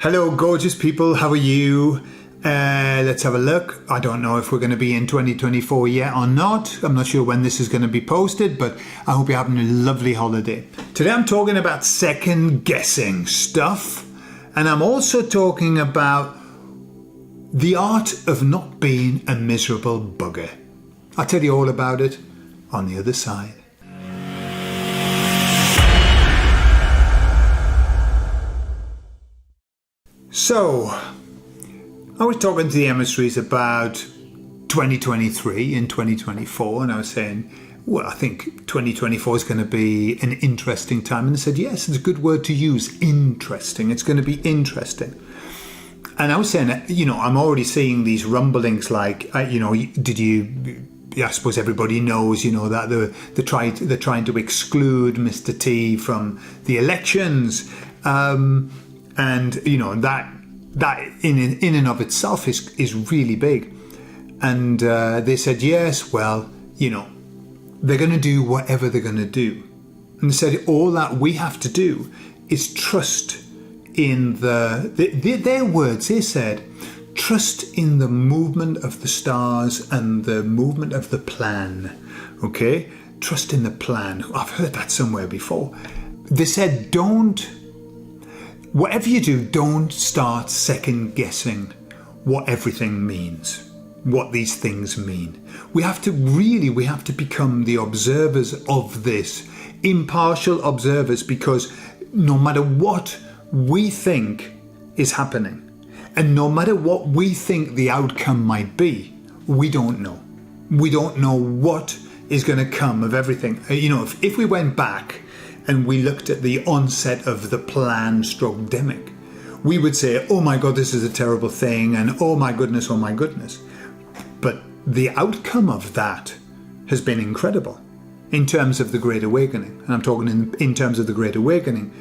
Hello, gorgeous people. How are you? Let's have a look. I don't know if we're going to be in 2024 yet or not. I'm not sure when this is going to be posted, but I hope you're having a lovely holiday. Today I'm talking about second guessing stuff, and I'm also talking about the art of not being a miserable bugger. I'll tell you all about it on the other side. So, I was talking to the emissaries about 2023 and 2024, and I was saying, well, I think 2024 is going to be an interesting time. And they said, yes, it's a good word to use, interesting. It's going to be interesting. And I was saying, I'm already seeing these rumblings like, I suppose everybody knows, that they're trying to exclude Mr. T from the elections. And that in and of itself is really big. And they said, yes, well, they're going to do whatever they're going to do. And they said, all that we have to do is trust in their words. They said, trust in the movement of the stars and the movement of the plan. Okay? Trust in the plan. I've heard that somewhere before. They said, whatever you do, don't start second guessing what everything means, what these things mean. We have to become the observers of this, impartial observers, because no matter what we think is happening, and no matter what we think the outcome might be, we don't know. We don't know what is going to come of everything. If we went back and we looked at the onset of the plan/demic, we would say, oh my God, this is a terrible thing, and oh my goodness. But the outcome of that has been incredible in terms of the Great Awakening. And I'm talking in terms of the Great Awakening.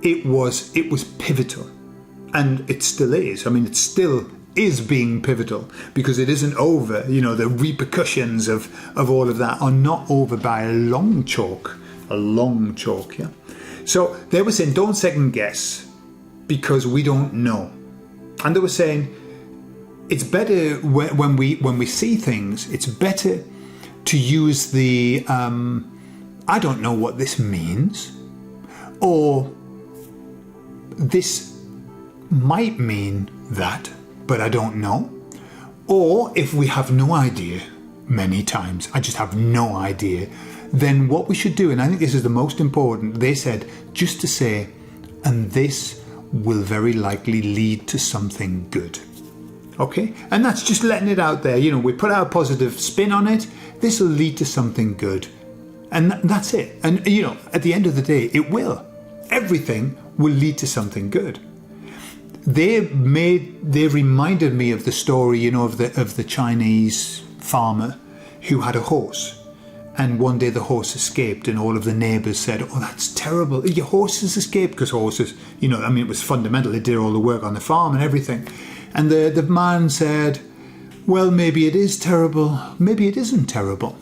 It was pivotal, and it still is. I mean, it still is being pivotal because it isn't over. The repercussions of all of that are not over by a long chalk. Yeah. So they were saying, don't second guess because we don't know. And they were saying, it's better when we see things, it's better to use the I don't know what this means, or this might mean that, but I don't know. Or if we have no idea, many times I just have no idea, then what we should do, and I think this is the most important, they said, just to say, and this will very likely lead to something good. Okay? And that's just letting it out there. We put our positive spin on it. This will lead to something good. And that's it. And, at the end of the day, it will. Everything will lead to something good. They reminded me of the story, of the Chinese farmer who had a horse. And one day the horse escaped, and all of the neighbours said, oh, that's terrible. Your horse has escaped, because horses, it was fundamental. It did all the work on the farm and everything. And the man said, well, maybe it is terrible. Maybe it isn't terrible.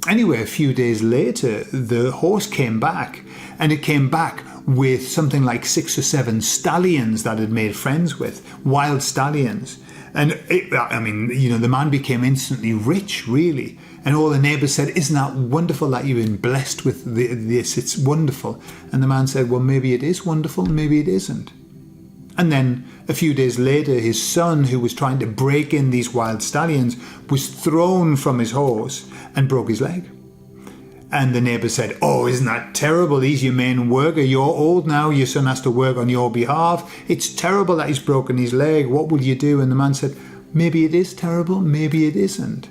Anyway, a few days later, the horse came back, and it came back with something like 6 or 7 stallions that it made friends with, wild stallions. And the man became instantly rich, really. And all the neighbours said, isn't that wonderful that you've been blessed with this? It's wonderful. And the man said, well, maybe it is wonderful, maybe it isn't. And then a few days later, his son, who was trying to break in these wild stallions, was thrown from his horse and broke his leg. And the neighbour said, oh, isn't that terrible? He's your main worker. You're old now. Your son has to work on your behalf. It's terrible that he's broken his leg. What will you do? And the man said, maybe it is terrible. Maybe it isn't.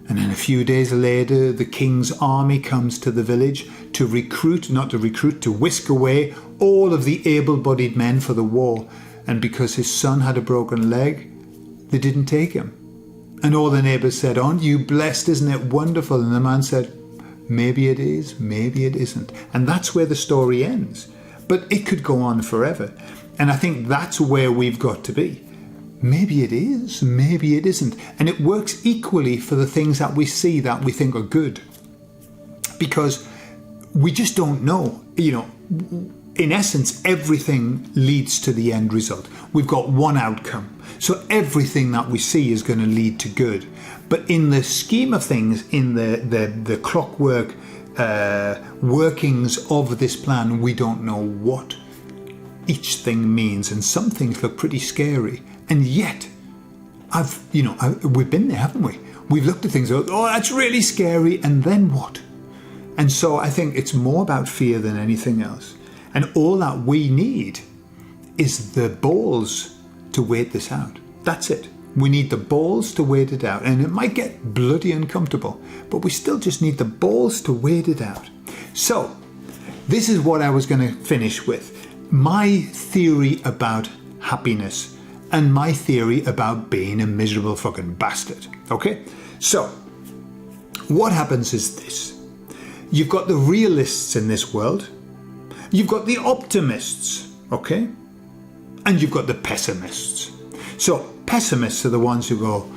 And then a few days later, the king's army comes to the village to whisk away all of the able-bodied men for the war. And because his son had a broken leg, they didn't take him. And all the neighbours said, aren't you blessed? Isn't it wonderful? And the man said, maybe it is, maybe it isn't. And that's where the story ends. But it could go on forever. And I think that's where we've got to be. Maybe it is, maybe it isn't. And it works equally for the things that we see that we think are good. Because we just don't know. in essence, everything leads to the end result. We've got one outcome. So everything that we see is going to lead to good. But in the scheme of things, in the clockwork workings of this plan, we don't know what each thing means. And some things look pretty scary. And yet, we've been there, haven't we? We've looked at things, oh, that's really scary. And then what? And so I think it's more about fear than anything else. And all that we need is the balls to wait this out. That's it. We need the balls to wait it out. And it might get bloody uncomfortable, but we still just need the balls to wait it out. So, this is what I was going to finish with. My theory about happiness and my theory about being a miserable fucking bastard. Okay? So, what happens is this. You've got the realists in this world. You've got the optimists, okay? And you've got the pessimists. So, pessimists are the ones who go,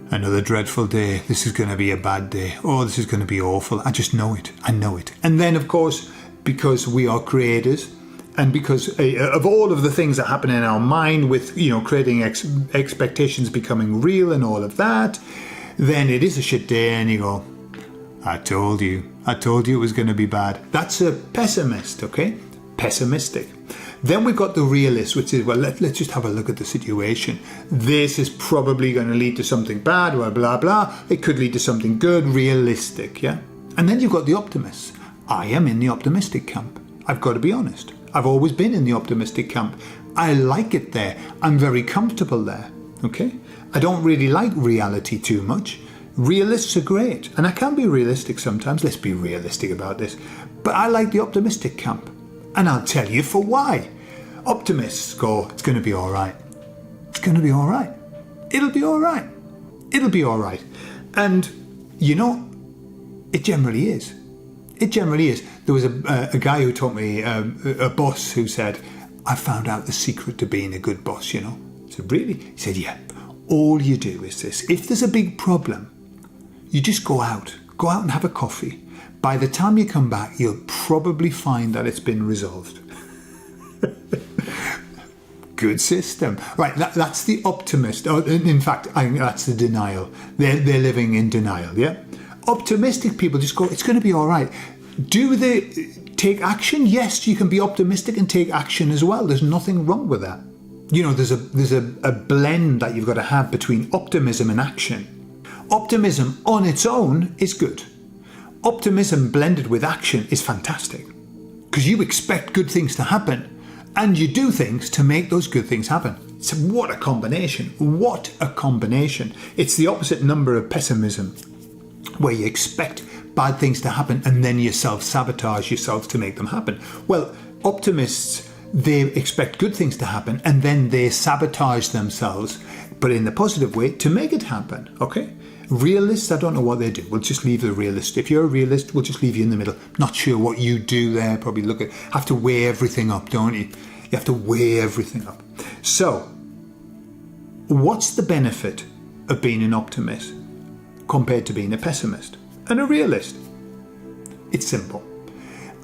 another dreadful day, this is going to be a bad day, oh, this is going to be awful, I just know it, I know it. And then, of course, because we are creators, and because of all of the things that happen in our mind with, creating expectations becoming real and all of that, then it is a shit day and you go, I told you it was going to be bad. That's a pessimist, okay? Pessimistic. Then we've got the realist, which is, well, let's just have a look at the situation. This is probably going to lead to something bad, blah, blah, blah. It could lead to something good, realistic, yeah? And then you've got the optimists. I am in the optimistic camp. I've got to be honest. I've always been in the optimistic camp. I like it there. I'm very comfortable there, okay? I don't really like reality too much. Realists are great, and I can be realistic sometimes. Let's be realistic about this. But I like the optimistic camp, and I'll tell you for why. Optimists go, it's going to be all right. It's going to be all right. It'll be all right. It'll be all right. And, it generally is. It generally is. There was a guy who taught me, a boss who said, I found out the secret to being a good boss, I said, really? He said, yeah. All you do is this. If there's a big problem, you just go out and have a coffee. By the time you come back, you'll probably find that it's been resolved. Good system. Right, that's the optimist. In fact, I think that's the denial. They're living in denial, yeah? Optimistic people just go, it's going to be all right. Do they take action? Yes, you can be optimistic and take action as well. There's nothing wrong with that. There's a blend that you've got to have between optimism and action. Optimism on its own is good. Optimism blended with action is fantastic. Because you expect good things to happen and you do things to make those good things happen. So what a combination. What a combination. It's the opposite number of pessimism, where you expect bad things to happen and then you self-sabotage yourself to make them happen. Well, optimists, they expect good things to happen and then they sabotage themselves, but in the positive way, to make it happen, okay? Realists, I don't know what they do. We'll just leave the realist. If you're a realist, we'll just leave you in the middle. Not sure what you do there. Probably have to weigh everything up, don't you? You have to weigh everything up. So, what's the benefit of being an optimist compared to being a pessimist and a realist? It's simple.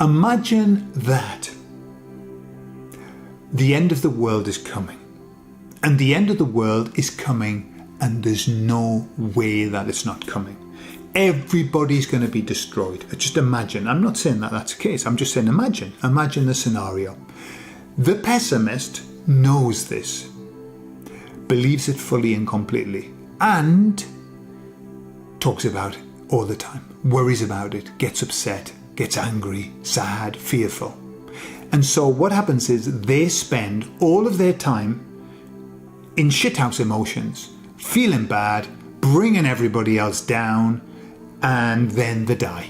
Imagine that the end of the world is coming. And the end of the world is coming and there's no way that it's not coming. Everybody's going to be destroyed. Just imagine. I'm not saying that that's the case. I'm just saying imagine. Imagine the scenario. The pessimist knows this, believes it fully and completely, and talks about it all the time, worries about it, gets upset, gets angry, sad, fearful. And so what happens is they spend all of their time in shithouse emotions, feeling bad, bringing everybody else down, and then they die.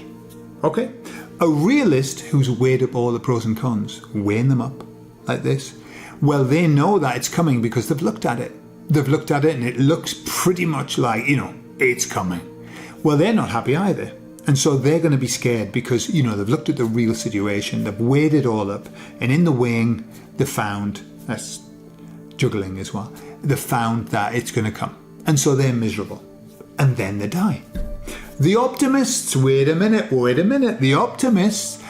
Okay? A realist who's weighed up all the pros and cons, weighing them up like this, well, they know that it's coming because they've looked at it. They've looked at it and it looks pretty much like, it's coming. Well, they're not happy either. And so they're going to be scared because, they've looked at the real situation, they've weighed it all up, and in the weighing, they found, that's juggling as well, they found that it's going to come. And so they're miserable. And then they die. The optimists, wait a minute. The optimists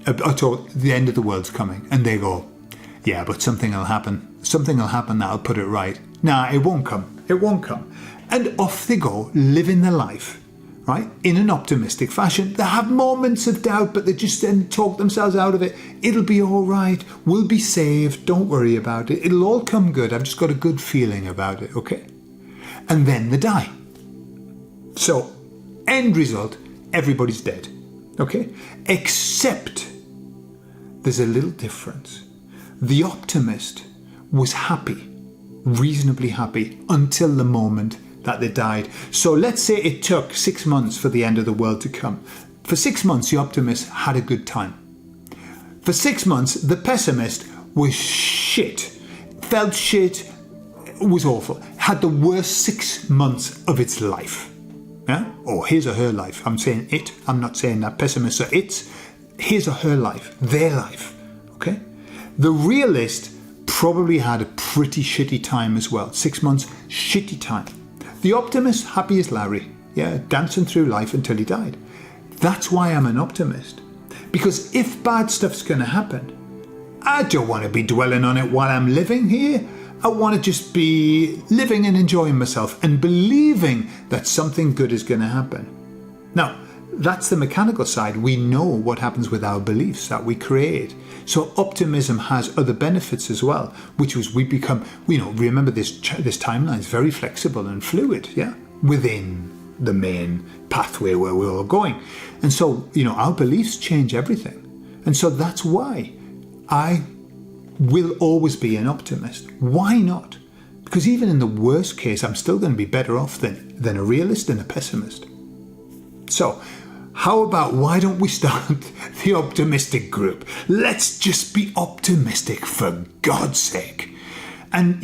told the end of the world's coming, and they go, yeah, but something will happen. Something will happen that'll put it right. Nah, it won't come. It won't come. And off they go, living their life, right, in an optimistic fashion. They have moments of doubt, but they just then talk themselves out of it. It'll be all right. We'll be saved. Don't worry about it. It'll all come good. I've just got a good feeling about it, okay? And then they die. So, end result, everybody's dead, okay? Except there's a little difference. The optimist was happy, reasonably happy, until the moment that they died. So let's say it took 6 months for the end of the world to come. For 6 months, the optimist had a good time. For 6 months, the pessimist was shit, felt shit, was awful, had the worst 6 months of its life. Yeah? Or his or her life. I'm saying it. I'm not saying that pessimists are it's. His or her life. Their life. Okay? The realist probably had a pretty shitty time as well. 6 months, shitty time. The optimist, happy as Larry. Yeah, dancing through life until he died. That's why I'm an optimist. Because if bad stuff's going to happen, I don't want to be dwelling on it while I'm living here. I want to just be living and enjoying myself and believing that something good is going to happen. Now, that's the mechanical side. We know what happens with our beliefs that we create. So optimism has other benefits as well, which was we become, remember this timeline is very flexible and fluid, yeah, within the main pathway where we're all going. And so, our beliefs change everything. And so that's why I will always be an optimist. Why not? Because even in the worst case, I'm still going to be better off than a realist and a pessimist. So, how about why don't we start the optimistic group? Let's just be optimistic for God's sake. And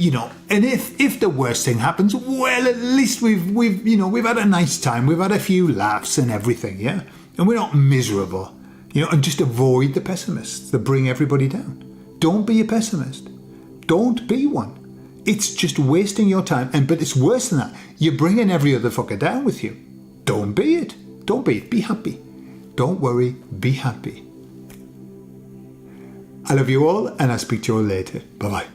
and if the worst thing happens, well, at least we've had a nice time, we've had a few laughs and everything, yeah. And we're not miserable, and just avoid the pessimists that bring everybody down. Don't be a pessimist. Don't be one. It's just wasting your time. But it's worse than that. You're bringing every other fucker down with you. Don't be it. Don't be it. Be happy. Don't worry. Be happy. I love you all, and I'll speak to you all later. Bye-bye.